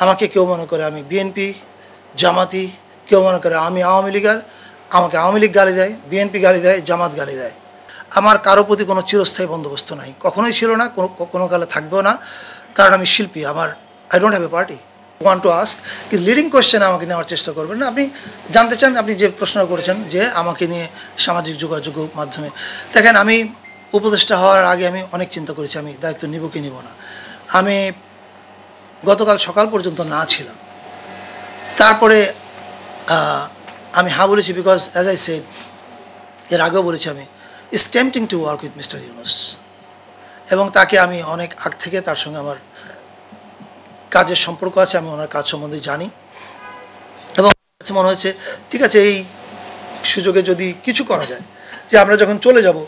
আমাকে কেউ মনে করে আমি বিএনপি জামাতি, কেউ মনে করে আমি আওয়ামী লীগার, আমাকে আওয়ামী লীগ গালি দেয়, বিএনপি গালি দেয়, জামাত গালি দেয়। আমার কারো প্রতি কোনো চিরস্থায়ী বন্দোবস্ত নাই, কখনোই ছিল না, কোনো কালে থাকবেও না, কারণ আমি শিল্পী। I don't have a party. Want to ask কি লিডিং কোয়েশ্চেন আমাকে নেওয়ার চেষ্টা করবেন না। আপনি জানতে চান, আপনি যে প্রশ্ন করেছেন যে আমাকে নিয়ে সামাজিক যোগাযোগ মাধ্যমে, দেখেন আমি উপদেষ্টা হওয়ার আগে আমি অনেক চিন্তা করেছি আমি দায়িত্ব নিব কি নিব না। আমি গতকাল সকাল পর্যন্ত না ছিলাম, তারপরে আমি হ্যাঁ বলেছি, বিকজ অ্যাজ আই সেড, এর আগেও বলেছি আমি it's tempting to work with mister Yunus, এবং তাকে আমি অনেক আগ থেকে তার সঙ্গে আমার কাজের সম্পর্ক আছে, আমি ওনার কাজ সম্বন্ধে জানি, এবং মনে হয়েছে ঠিক আছে এই সুযোগে যদি কিছু করা যায়, যে আমরা যখন চলে যাব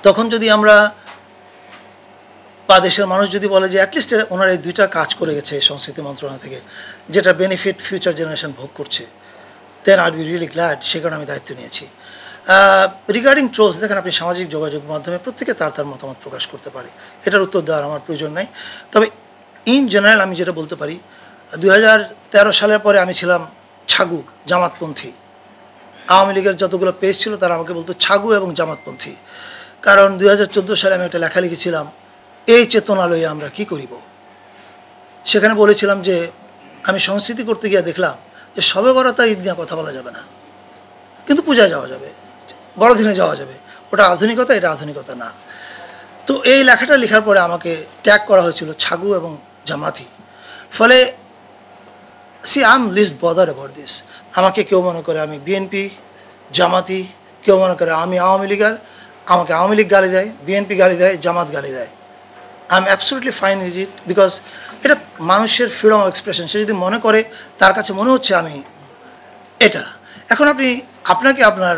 তখন যদি আমরা বা দেশের মানুষ যদি বলে যে অ্যাটলিস্ট ওনার এই দুইটা কাজ করে গেছে সংস্কৃতি মন্ত্রণালয় থেকে, যেটা বেনিফিট ফিউচার জেনারেশন ভোগ করছে, then I be really glad. সে কারণে আমি দায়িত্ব নিয়েছি। রিগার্ডিং ট্রোলস, দেখেন আপনি সামাজিক যোগাযোগ মাধ্যমে প্রত্যেকে তার মতামত প্রকাশ করতে পারে, এটার উত্তর দেওয়ার আমার প্রয়োজন নাই। তবে ইন জেনারেল আমি যেটা বলতে পারি, 2013 সালের পরে আমি ছিলাম ছাগু, জামাতপন্থী। আওয়ামী লীগের যতগুলো পেজ ছিল তারা আমাকে বলতো ছাগু এবং জামাতপন্থী, কারণ 2014 সালে আমি একটা লেখা লিখেছিলাম, এই চেতনালয়ে আমরা কি করিব। সেখানে বলেছিলাম যে আমি সংস্কৃতি করতে গিয়ে দেখলাম যে সবে বরাতে ঈদ নিয়ে কথা বলা যাবে না, কিন্তু পূজায় যাওয়া যাবে, বড়দিনে যাওয়া যাবে, ওটা আধুনিকতা, এটা আধুনিকতা না। তো এই লেখাটা লেখার পরে আমাকে ট্যাগ করা হয়েছিল ছাগু এবং জামাতি। ফলে I am least bother about this. আমাকে কেউ মনে করে আমি বিএনপি জামাতি, কেউ মনে করে আমি আওয়ামী লীগার, আমাকে আওয়ামী লীগ গালি দেয়, বিএনপি গালি দেয়, জামাত গালি দেয়। I am absolutely fine with it, because এটা মানুষের ফ্রিডম অফ এক্সপ্রেশন। সে যদি মনে করে, তার কাছে মনে হচ্ছে আমি এটা, এখন আপনাকে আপনার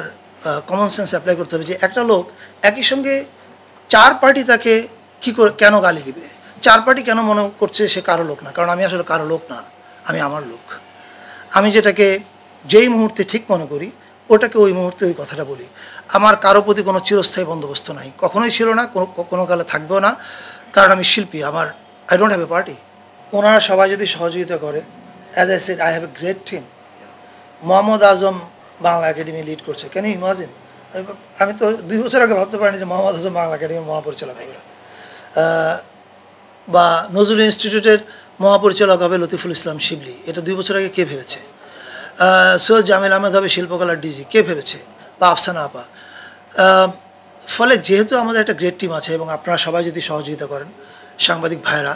কমন সেন্স অ্যাপ্লাই করতে হবে যে একটা লোক একই সঙ্গে 4 পার্টি তাকে কী করে কেন গালি দিবে, 4 পার্টি কেন মনে করছে সে কারো লোক না। কারণ আমি আসলে কারো লোক না, আমি আমার লোক। আমি যেটাকে যেই মুহূর্তে ঠিক মনে করি ওটাকে ওই মুহূর্তে ওই কথাটা বলি। আমার কারো প্রতি কোনো চিরস্থায়ী বন্দোবস্ত নাই, কখনোই ছিল না, কোনো কালে থাকবেও না, কারণ আমি শিল্পী। I don't have a party. ওনারা সবাই যদি সহযোগিতা করে, as I said, I have a great team. Mohammad Azam Bangla academy lead করছে, ক্যান ইউ ইমাজিন? আমি তো 2 বছর আগে ভাবতে পারিনি যে মোহাম্মদ আজম বাংলা একাডেমির মহাপরিচালক হবে, বা নজরুল ইনস্টিটিউটের মহাপরিচালক হবে লতিফুল ইসলাম শিবলি, এটা 2 বছর আগে কে ভেবেছে? সৈয়দ জামিল আহমেদ হবে শিল্পকলার ডিজি, কে ভেবেছে? বা আফসানা আপা। ফলে যেহেতু আমাদের একটা গ্রেট টিম আছে এবং আপনারা সবাই যদি সহযোগিতা করেন, সাংবাদিক ভাইরা,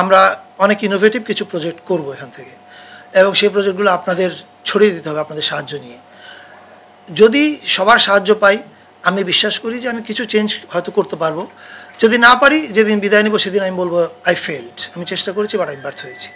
আমরা অনেক ইনোভেটিভ কিছু প্রজেক্ট করব এখান থেকে, এবং সেই প্রজেক্টগুলো আপনাদের ছড়িয়ে দিতে হবে আপনাদের সাহায্য নিয়ে। যদি সবার সাহায্য পাই, আমি বিশ্বাস করি যে আমি কিছু চেঞ্জ হয়তো করতে পারবো। যদি না পারি, যেদিন বিদায় নিব সেদিন আমি বলবো আই ফেল্ড, আমি চেষ্টা করেছি বাট আমি ব্যর্থ হয়েছি।